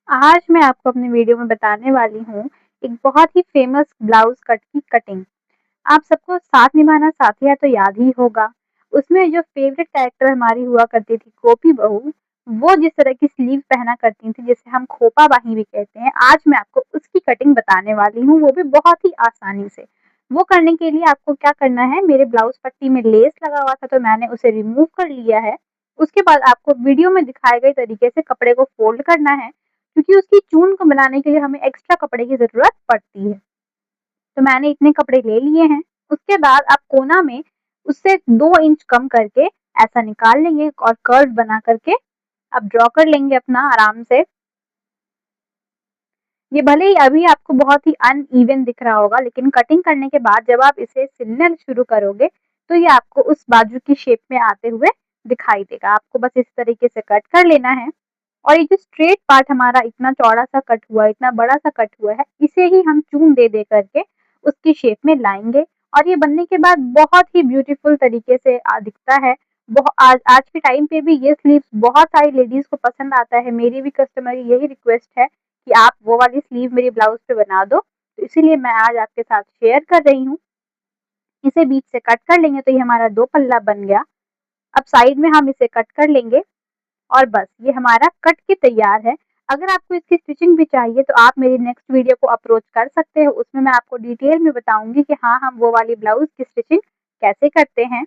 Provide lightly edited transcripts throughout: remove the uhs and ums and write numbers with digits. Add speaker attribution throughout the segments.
Speaker 1: आज मैं आपको अपने वीडियो में बताने वाली हूँ एक बहुत ही फेमस ब्लाउज कट की कटिंग। आप सबको साथ निभाना साथिया तो याद ही होगा। उसमें जो फेवरेट कैरेक्टर हमारी हुआ करती थी गोपी बहू, वो जिस तरह की स्लीव पहना करती थी जिसे हम खोपा बाही भी कहते हैं, आज मैं आपको उसकी कटिंग बताने वाली हूँ, वो भी बहुत ही आसानी से। वो करने के लिए आपको क्या करना है, मेरे ब्लाउज पट्टी में लेस लगा हुआ था तो मैंने उसे रिमूव कर लिया है। उसके बाद आपको वीडियो में दिखाए गए तरीके से कपड़े को फोल्ड करना है, क्योंकि उसकी चून को बनाने के लिए हमें एक्स्ट्रा कपड़े की ज़रूरत पड़ती है। तो मैंने इतने कपड़े ले लिए हैं। उसके बाद आप कोना में उससे 2 इंच कम करके ऐसा निकाल लेंगे और कर्व बना करके आप ड्रॉ कर लेंगे अपना आराम से। ये भले ही अभी आपको बहुत ही अनइवन दिख रहा होगा, लेकिन कटिंग करने के बाद जब आप इसे सिलना शुरू करोगे तो ये आपको उस बाजू की शेप में आते हुए दिखाई देगा। आपको बस इस तरीके से कट कर लेना है। और ये जो स्ट्रेट पार्ट हमारा इतना चौड़ा सा कट हुआ है, इतना बड़ा सा कट हुआ है, इसे ही हम चून दे दे करके उसकी शेप में लाएंगे। और ये बनने के बाद बहुत ही ब्यूटीफुल तरीके से दिखता है। आज आज के टाइम पे भी ये स्लीव्स बहुत सारी लेडीज को पसंद आता है। मेरी भी कस्टमर की यही रिक्वेस्ट है कि आप वो वाली स्लीव मेरी ब्लाउज पे बना दो, तो इसीलिए मैं आज आपके साथ शेयर कर रही हूँ। इसे बीच से कट कर लेंगे तो ये हमारा 2 पल्ला बन गया। अब साइड में हम इसे कट कर लेंगे और बस ये हमारा कट के तैयार है। अगर आपको इसकी स्टिचिंग भी चाहिए तो आप मेरी नेक्स्ट वीडियो को अप्रोच कर सकते हो, उसमें मैं आपको डिटेल में बताऊंगी कि हाँ, हम वो वाली ब्लाउज की स्टिचिंग कैसे करते हैं।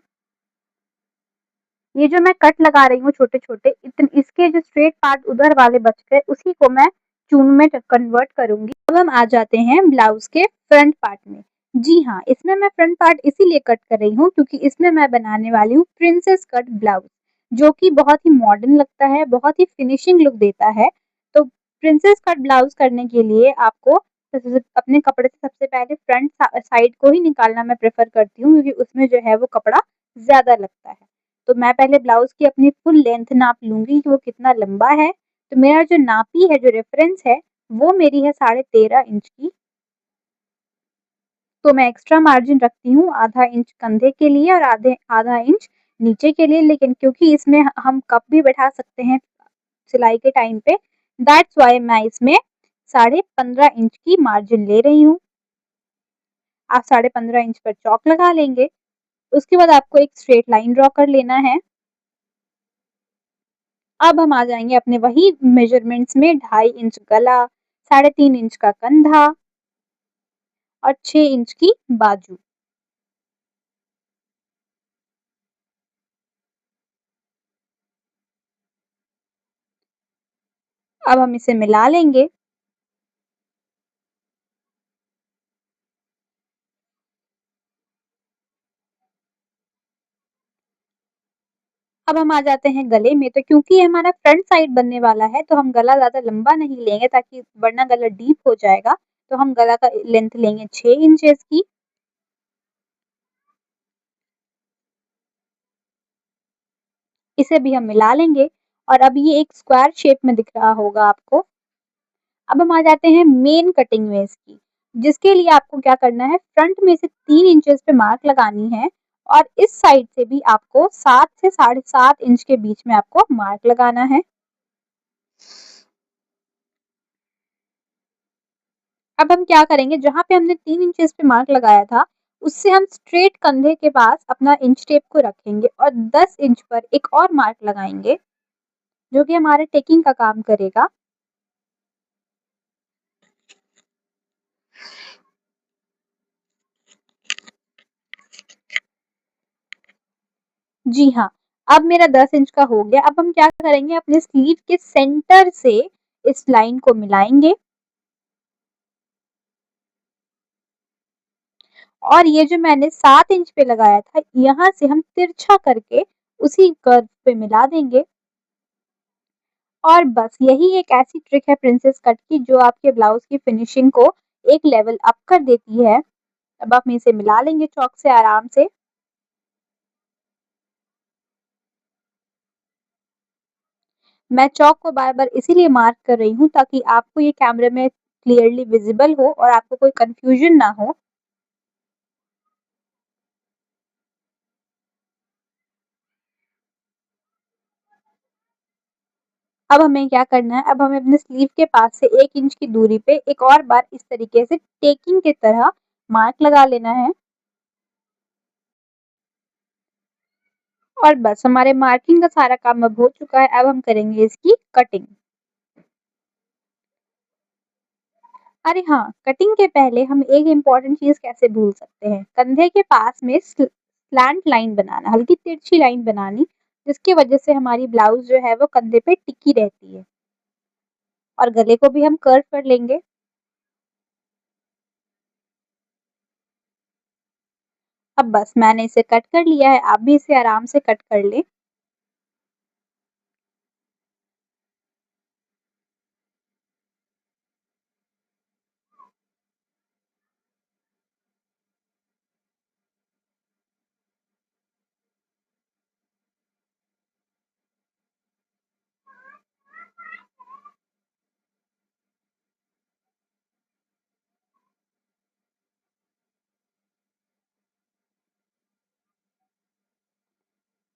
Speaker 1: ये जो मैं कट लगा रही हूँ छोटे छोटे, इसके जो स्ट्रेट पार्ट उधर वाले बच गए, उसी को मैं चून में कन्वर्ट करूंगी। अब हम आ जाते हैं ब्लाउज के फ्रंट पार्ट में। जी हाँ, इसमें मैं फ्रंट पार्ट इसीलिए कट कर रही हूँ क्योंकि इसमें मैं बनाने वाली हूँ प्रिंसेस कट ब्लाउज, जो कि बहुत ही मॉडर्न लगता है, बहुत ही फिनिशिंग लुक देता है। तो प्रिंसेस कट ब्लाउज करने के लिए आपको अपने कपड़े से सबसे पहले फ्रंट साइड को ही निकालना मैं प्रेफर करती हूँ, क्योंकि उसमें जो है वो कपड़ा ज्यादा लगता है। तो मैं पहले ब्लाउज की अपनी फुल लेंथ नाप लूंगी कि वो कितना लंबा है। तो मेरा जो नापी है, जो रेफरेंस है, वो मेरी है 13.5 इंच की। तो मैं एक्स्ट्रा मार्जिन रखती हूँ आधा इंच कंधे के लिए और आधे आधा इंच नीचे के लिए, लेकिन क्योंकि इसमें हम कप भी बैठा सकते हैं सिलाई के टाइम पे, दैट्स वाई मैं इसमें 15.5 इंच की मार्जिन ले रही हूँ। आप 15.5 इंच पर चौक लगा लेंगे। उसके बाद आपको एक स्ट्रेट लाइन ड्रॉ कर लेना है। अब हम आ जाएंगे अपने वही मेजरमेंट्स में, 2.5 इंच गला, 3.5 इंच का कंधा और 6 इंच की बाजू। अब हम इसे मिला लेंगे। अब हम आ जाते हैं गले में। तो क्योंकि ये हमारा फ्रंट साइड बनने वाला है तो हम गला ज़्यादा लंबा नहीं लेंगे, ताकि वरना गला डीप हो जाएगा। तो हम गला का लेंथ लेंगे 6 इंचेस की। इसे भी हम मिला लेंगे और अब ये एक स्क्वायर शेप में दिख रहा होगा आपको। अब हम आ जाते हैं मेन कटिंग में इसकी, जिसके लिए आपको क्या करना है, फ्रंट में से 3 इंचेस पे मार्क लगानी है और इस साइड से भी आपको 7 से 7.5 इंच के बीच में आपको मार्क लगाना है। अब हम क्या करेंगे, जहाँ पे हमने 3 इंचेस पे मार्क लगाया था, उससे हम स्ट्रेट कंधे के पास अपना इंच टेप को रखेंगे और 10 इंच पर एक और मार्क लगाएंगे, जो कि हमारे टेकिंग का काम करेगा। जी हाँ, अब मेरा 10 इंच का हो गया। अब हम क्या करेंगे, अपने स्लीव के सेंटर से इस लाइन को मिलाएंगे और ये जो मैंने 7 इंच पे लगाया था, यहाँ से हम तिरछा करके उसी कर्व पे मिला देंगे। और बस यही एक ऐसी ट्रिक है प्रिंसेस कट की, जो आपके ब्लाउज की फिनिशिंग को एक लेवल अप कर देती है। अब आप इसे मिला लेंगे चॉक से आराम से। मैं चौक को बार-बार इसीलिए मार्क कर रही हूँ ताकि आपको ये कैमरे में क्लियरली विजिबल हो और आपको कोई कंफ्यूजन ना हो। अब हमें क्या करना है, अब हमें अपने स्लीव के पास से 1 इंच की दूरी पे एक और बार इस तरीके से टेकिंग की तरह मार्क लगा लेना है। और बस हमारे मार्किंग का सारा काम अब हो चुका है। अब हम करेंगे इसकी कटिंग। अरे हाँ, कटिंग के पहले हम एक इम्पॉर्टेंट चीज़ कैसे भूल सकते हैं, कंधे के पास में स्लैंट लाइन बनाना, हल्की तिरछी लाइन बनानी, जिसकी वजह से हमारी ब्लाउज जो है वो कंधे पे टिकी रहती है। और गले को भी हम कर्व कर लेंगे। अब बस मैंने इसे कट कर लिया है, आप भी इसे आराम से कट कर लें।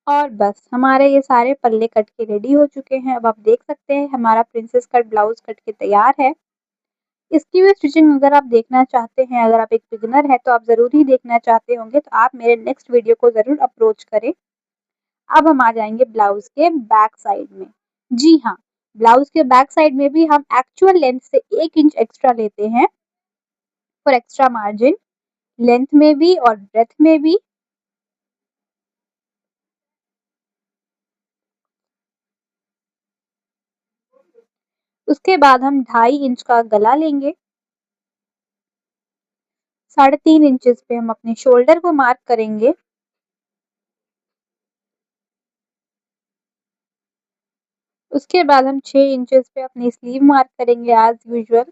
Speaker 1: और बस हमारे ये सारे पल्ले कट के रेडी हो चुके हैं। अब आप देख सकते हैं हमारा प्रिंसेस कट ब्लाउज कट के तैयार है। इसकी भी स्टिचिंग अगर आप देखना चाहते हैं, अगर आप एक बिगिनर हैं तो आप ज़रूर ही देखना चाहते होंगे, तो आप मेरे नेक्स्ट वीडियो को ज़रूर अप्रोच करें। अब हम आ जाएंगे ब्लाउज के बैक साइड में। जी हाँ, ब्लाउज के बैक साइड में भी हम एक्चुअल लेंथ से 1 इंच एक्स्ट्रा लेते हैं फॉर एक्स्ट्रा मार्जिन, लेंथ में भी और ब्रेथ में भी। उसके बाद हम 2.5 इंच का गला लेंगे। 3.5 इंचेस पे हम अपने शोल्डर को मार्क करेंगे। उसके बाद हम 6 इंचेस पे अपनी स्लीव मार्क करेंगे एज यूजुअल।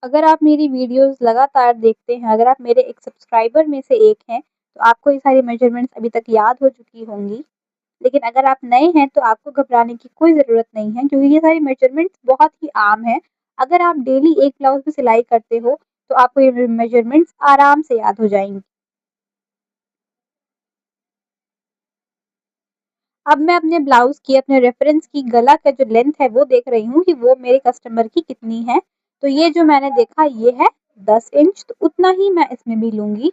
Speaker 1: अगर आप मेरी वीडियोस लगातार देखते हैं, अगर आप मेरे एक सब्सक्राइबर में से एक हैं, तो आपको ये सारी मेजरमेंट्स अभी तक याद हो चुकी होंगी। लेकिन अगर आप नए हैं तो आपको घबराने की कोई ज़रूरत नहीं है, क्योंकि ये सारी मेजरमेंट्स बहुत ही आम है। अगर आप डेली एक ब्लाउज पे सिलाई करते हो तो आपको ये मेजरमेंट्स आराम से याद हो जाएंगी। अब मैं अपने ब्लाउज की, अपने रेफरेंस की गला का जो लेंथ है वो देख रही हूँ कि वो मेरे कस्टमर की कितनी है। तो ये जो मैंने देखा ये है 10 इंच, तो उतना ही मैं इसमें भी लूंगी।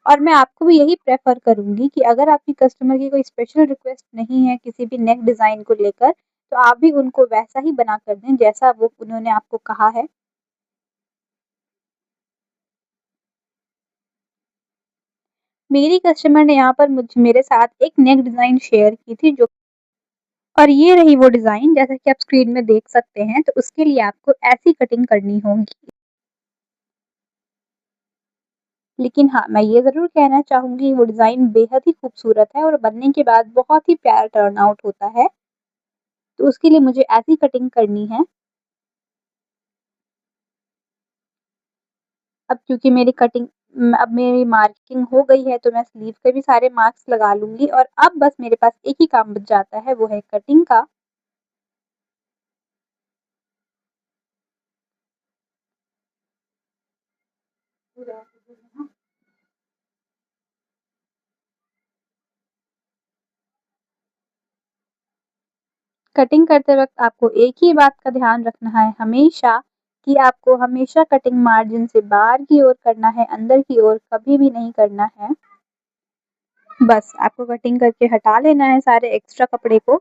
Speaker 1: और मैं आपको भी यही प्रेफर करूंगी कि अगर आपकी कस्टमर की कोई स्पेशल रिक्वेस्ट नहीं है किसी भी नेक डिज़ाइन को लेकर, तो आप भी उनको वैसा ही बना कर दें जैसा वो उन्होंने आपको कहा है। मेरी कस्टमर ने यहाँ पर मुझ मेरे साथ एक नेक डिज़ाइन शेयर की थी, जो और ये रही वो डिज़ाइन जैसा कि आप स्क्रीन में देख सकते हैं। तो उसके लिए आपको ऐसी कटिंग करनी होगी। लेकिन हाँ, मैं ये ज़रूर कहना चाहूँगी वो डिज़ाइन बेहद ही खूबसूरत है और बनने के बाद बहुत ही प्यारा टर्न आउट होता है। तो उसके लिए मुझे ऐसी कटिंग करनी है। अब क्योंकि मेरी कटिंग अब मेरी मार्किंग हो गई है, तो मैं स्लीव के भी सारे मार्क्स लगा लूँगी और अब बस मेरे पास एक ही काम बच जाता है, वो है कटिंग का। कटिंग करते वक़्त आपको एक ही बात का ध्यान रखना है हमेशा, कि आपको हमेशा कटिंग मार्जिन से बाहर की ओर करना है, अंदर की ओर कभी भी नहीं करना है। बस आपको कटिंग करके हटा लेना है सारे एक्स्ट्रा कपड़े को।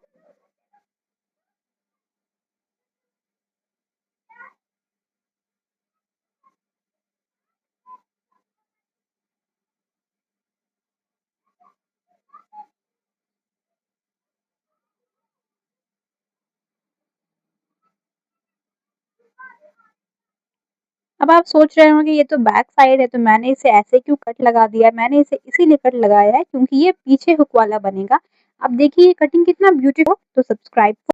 Speaker 1: अब आप सोच रहे होंगे ये तो बैक साइड है, तो मैंने इसे ऐसे क्यों कट लगा दिया है? मैंने इसे इसीलिए कट लगाया है क्योंकि ये पीछे हुक वाला बनेगा। अब देखिए ये कटिंग कितना ब्यूटीफुल। तो सब्सक्राइब